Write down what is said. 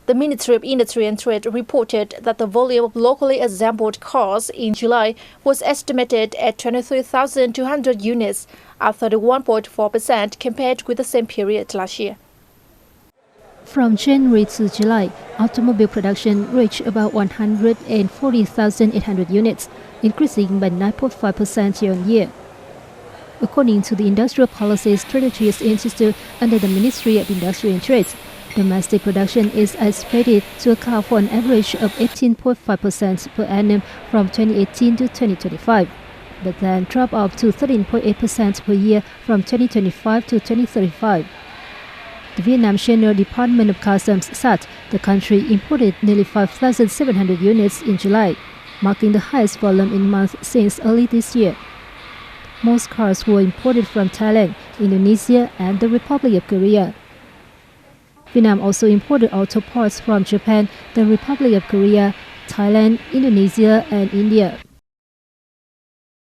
The Ministry of Industry and Trade reported that the volume of locally assembled cars in July was estimated at 23,200 units, up 31.4% compared with the same period last year. From January to July, automobile production reached about 140,800 units, increasing by 9.5% year-on-year. According to the Industrial Policy Strategies Institute under the Ministry of Industry and Trade, domestic production is expected to account for an average of 18.5% per annum from 2018 to 2025, but then drop off to 13.8% per year from 2025 to 2035. The Vietnam General Department of Customs said the country imported nearly 5,700 units in July, marking the highest volume in a month since early this year. Most cars were imported from Thailand, Indonesia, and the Republic of Korea. Vietnam also imported auto parts from Japan, the Republic of Korea, Thailand, Indonesia, and India.